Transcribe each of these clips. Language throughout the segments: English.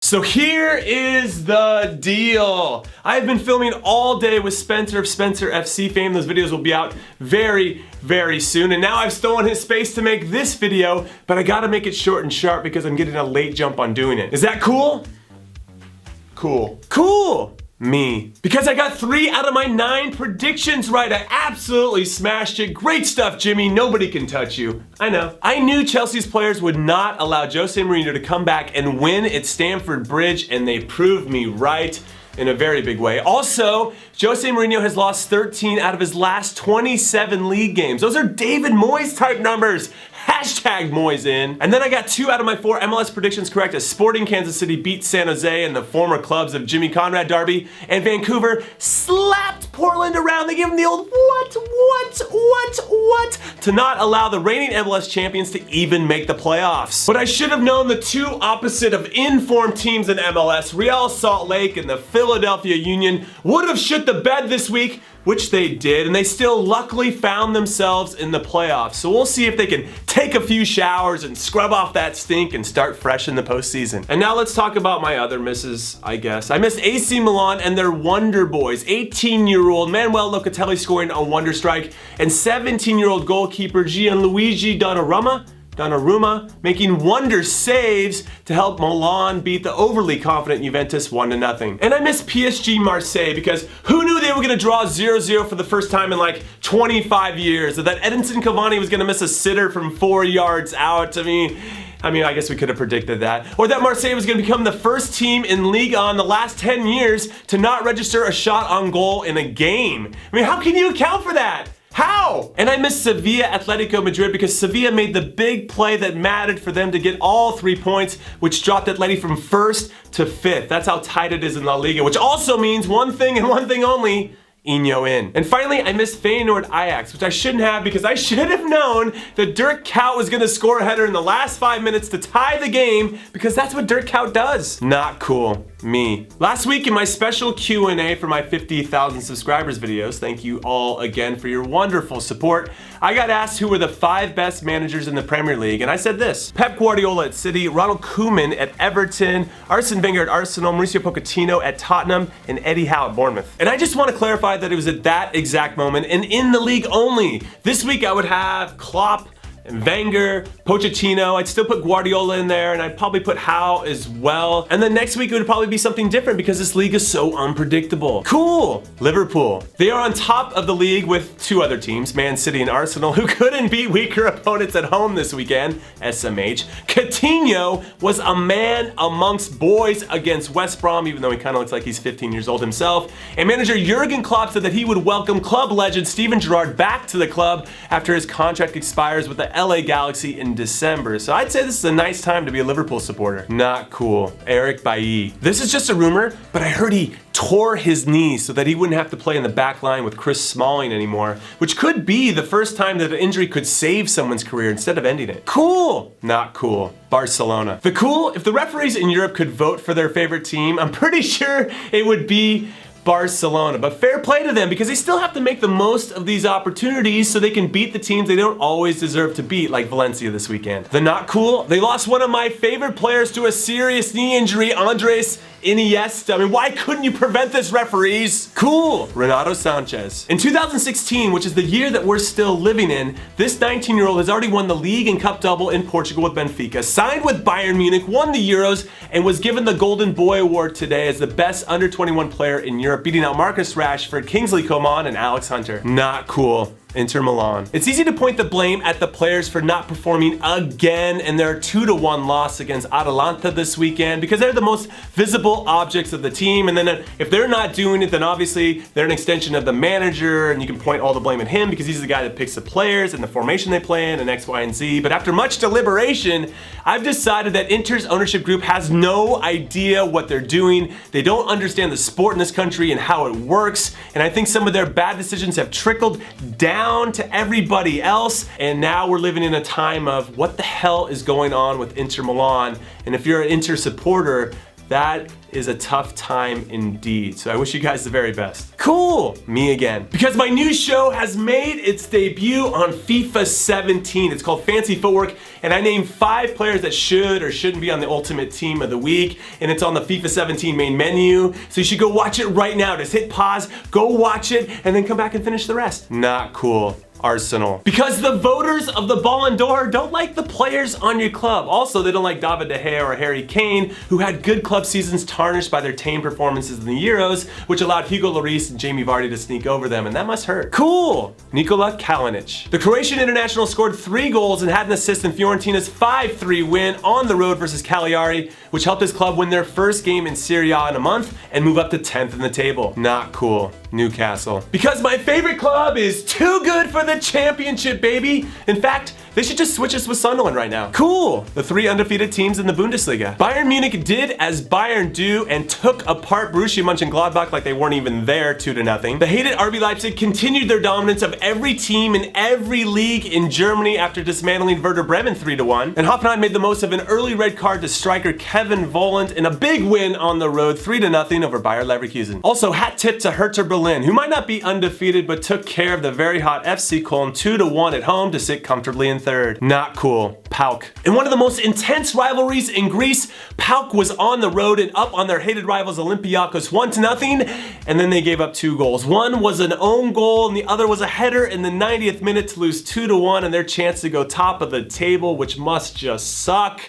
So here is the deal. I've been filming all day with Spencer of Spencer FC fame. Those videos will be out very, very soon. And now I've stolen his space to make this video, but I gotta make it short and sharp because I'm getting a late jump on doing it. Is that cool? Cool. Cool! Me. Because I got 3 out of my 9 predictions right. I absolutely smashed it. Great stuff, Jimmy. Nobody can touch you. I know. I knew Chelsea's players would not allow Jose Mourinho to come back and win at Stamford Bridge, and they proved me right in a very big way. Also, Jose Mourinho has lost 13 out of his last 27 league games. Those are David Moyes type numbers. Hashtag Moyes in. And then I got 2 out of my 4 MLS predictions correct as Sporting Kansas City beat San Jose and the former clubs of Jimmy Conrad Darby, and Vancouver slapped Portland around. They gave them the old what, to not allow the reigning MLS champions to even make the playoffs. But I should have known the 2 opposite of informed teams in MLS, Real Salt Lake and the Philadelphia Union, would have shit the bed this week, which they did, and they still luckily found themselves in the playoffs. So we'll see if they can take a few showers and scrub off that stink and start fresh in the postseason. And now let's talk about my other misses, I guess. I missed AC Milan and their Wonder Boys, 18-year-old Manuel Locatelli scoring a wonder strike, and 17-year-old goalkeeper Gianluigi Donnarumma making wonder saves to help Milan beat the overly confident Juventus 1-0. And I miss PSG Marseille because who knew they were gonna draw 0-0 for the first time in like 25 years, or that Edinson Cavani was gonna miss a sitter from 4 yards out. I mean, I guess we could have predicted that. Or that Marseille was gonna become the first team in Ligue 1 the last 10 years to not register a shot on goal in a game. I mean, how can you account for that? How? And I miss Sevilla Atletico Madrid because Sevilla made the big play that mattered for them to get all 3 points, which dropped Atleti from 1st to 5th. That's how tight it is in La Liga, which also means one thing and one thing only: Inyo in. And finally, I missed Feyenoord Ajax, which I shouldn't have because I should have known that Dirk Kuyt was gonna score a header in the last 5 minutes to tie the game, because that's what Dirk Kuyt does. Not cool. Me. Last week in my special Q&A for my 50,000 subscribers videos, thank you all again for your wonderful support, I got asked who were the 5 best managers in the Premier League, and I said this: Pep Guardiola at City, Ronald Koeman at Everton, Arsene Wenger at Arsenal, Mauricio Pochettino at Tottenham, and Eddie Howe at Bournemouth. And I just want to clarify that it was at that exact moment and in the league only. This week I would have Klopp and Wenger, Pochettino. I'd still put Guardiola in there, and I'd probably put Howe as well. And then next week it would probably be something different because this league is so unpredictable. Cool! Liverpool. They are on top of the league with 2 other teams, Man City and Arsenal, who couldn't beat weaker opponents at home this weekend, SMH. Coutinho was a man amongst boys against West Brom, even though he kind of looks like he's 15 years old himself. And manager Jurgen Klopp said that he would welcome club legend Steven Gerrard back to the club after his contract expires with the LA Galaxy in December. So I'd say this is a nice time to be a Liverpool supporter. Not cool. Eric Bailly. This is just a rumor, but I heard he tore his knee so that he wouldn't have to play in the back line with Chris Smalling anymore, which could be the first time that an injury could save someone's career instead of ending it. Cool. Not cool. Barcelona. The cool, if the referees in Europe could vote for their favorite team, I'm pretty sure it would be Barcelona. But fair play to them because they still have to make the most of these opportunities so they can beat the teams they don't always deserve to beat, like Valencia this weekend. The not cool, they lost one of my favorite players to a serious knee injury, Andres Iniesta. I mean, why couldn't you prevent this, referees? Cool. Renato Sanchez. In 2016, which is the year that we're still living in, this 19-year-old has already won the league and cup double in Portugal with Benfica, signed with Bayern Munich, won the Euros, and was given the Golden Boy Award today as the best under-21 player in Europe, beating out Marcus Rashford, Kingsley Coman, and Alex Hunter. Not cool. Inter Milan. It's easy to point the blame at the players for not performing again in their 2-1 loss against Atalanta this weekend because they're the most visible objects of the team, and then if they're not doing it, then obviously they're an extension of the manager, and you can point all the blame at him because he's the guy that picks the players and the formation they play in and X, Y, and Z. But after much deliberation, I've decided that Inter's ownership group has no idea what they're doing. They don't understand the sport in this country and how it works, and I think some of their bad decisions have trickled down to everybody else, and now we're living in a time of what the hell is going on with Inter Milan. And if you're an Inter supporter, That is a tough time indeed. So I wish you guys the very best. Cool, me again. Because my new show has made its debut on FIFA 17. It's called Fancy Footwork, and I named 5 players that should or shouldn't be on the Ultimate Team of the Week, and it's on the FIFA 17 main menu. So you should go watch it right now. Just hit pause, go watch it, and then come back and finish the rest. Not cool. Arsenal. Because the voters of the Ballon d'Or don't like the players on your club. Also, they don't like David De Gea or Harry Kane, who had good club seasons tarnished by their tame performances in the Euros, which allowed Hugo Lloris and Jamie Vardy to sneak over them, and that must hurt. Cool! Nikola Kalinic. The Croatian international scored 3 goals and had an assist in Fiorentina's 5-3 win on the road versus Cagliari, which helped his club win their first game in Serie A in a month and move up to 10th in the table. Not cool. Newcastle. Because my favorite club is too good for the championship, baby. In fact, they should just switch us with Sunderland right now. Cool. The 3 undefeated teams in the Bundesliga. Bayern Munich did as Bayern do and took apart Borussia Mönchengladbach like they weren't even there 2-0. The hated RB Leipzig continued their dominance of every team in every league in Germany after dismantling Werder Bremen 3-1. And Hoffenheim made the most of an early red card to striker Kevin Volland in a big win on the road 3-0 over Bayer Leverkusen. Also, hat tip to Hertha Berlin, who might not be undefeated but took care of the very hot FC Köln 2-1 at home to sit comfortably in 3rd. Not cool. PAOK. In one of the most intense rivalries in Greece, PAOK was on the road and up on their hated rivals Olympiacos 1-0, and then they gave up 2 goals. One was an own goal and the other was a header in the 90th minute to lose 2-1 and their chance to go top of the table, which must just suck.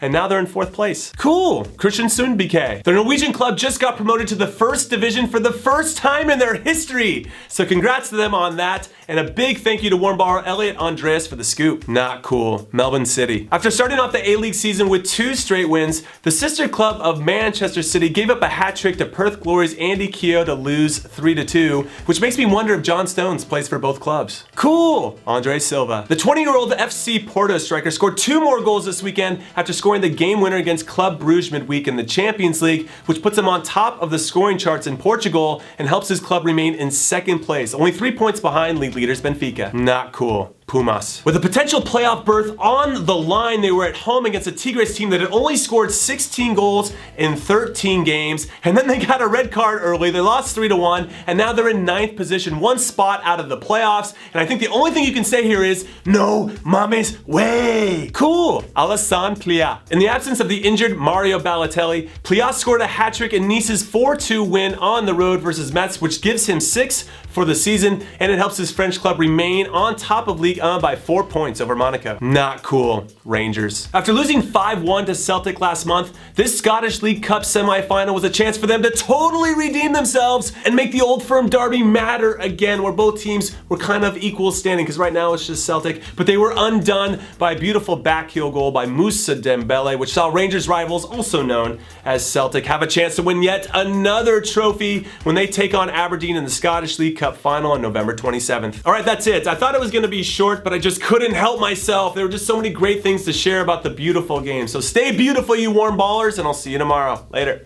And now they're in 4th place. Cool. Christian Sundbike. The Norwegian club just got promoted to the 1st division for the first time in their history. So congrats to them on that. And a big thank you to Warren Barrow, Elliot Andreas for the scoop. Not cool. Melbourne City. After starting off the A-League season with 2 straight wins, the sister club of Manchester City gave up a hat trick to Perth Glory's Andy Keogh to lose 3-2, which makes me wonder if John Stones plays for both clubs. Cool. Andre Silva. The 20-year-old FC Porto striker scored 2 more goals this weekend after scoring the game winner against Club Brugge midweek in the Champions League, which puts him on top of the scoring charts in Portugal and helps his club remain in 2nd place, only 3 points behind league leaders Benfica. Not cool. Pumas. With a potential playoff berth on the line, they were at home against a Tigres team that had only scored 16 goals in 13 games, and then they got a red card early. They lost 3-1, and now they're in 9th position, 1 spot out of the playoffs, and I think the only thing you can say here is, no mames way. Cool. Alassane Plea. In the absence of the injured Mario Balotelli, Plea scored a hat-trick in Nice's 4-2 win on the road versus Metz, which gives him 6 for the season, and it helps his French club remain on top of Ligue 1 by 4 points over Monaco. Not cool. Rangers. After losing 5-1 to Celtic last month, this Scottish League Cup semi-final was a chance for them to totally redeem themselves and make the Old Firm derby matter again, where both teams were kind of equal standing, because right now it's just Celtic, but they were undone by a beautiful backheel goal by Moussa Dembele, which saw Rangers rivals, also known as Celtic, have a chance to win yet another trophy when they take on Aberdeen in the Scottish League Cup final on November 27th. All right, that's it. I thought it was going to be short, but I just couldn't help myself. There were just so many great things to share about the beautiful game. So stay beautiful, you warm ballers, and I'll see you tomorrow. Later.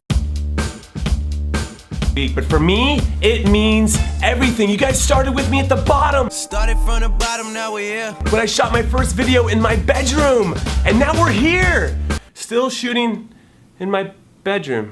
But for me, it means everything. You guys started with me at the bottom. Started from the bottom, now we're here. When I shot my first video in my bedroom, and now we're here. Still shooting in my bedroom.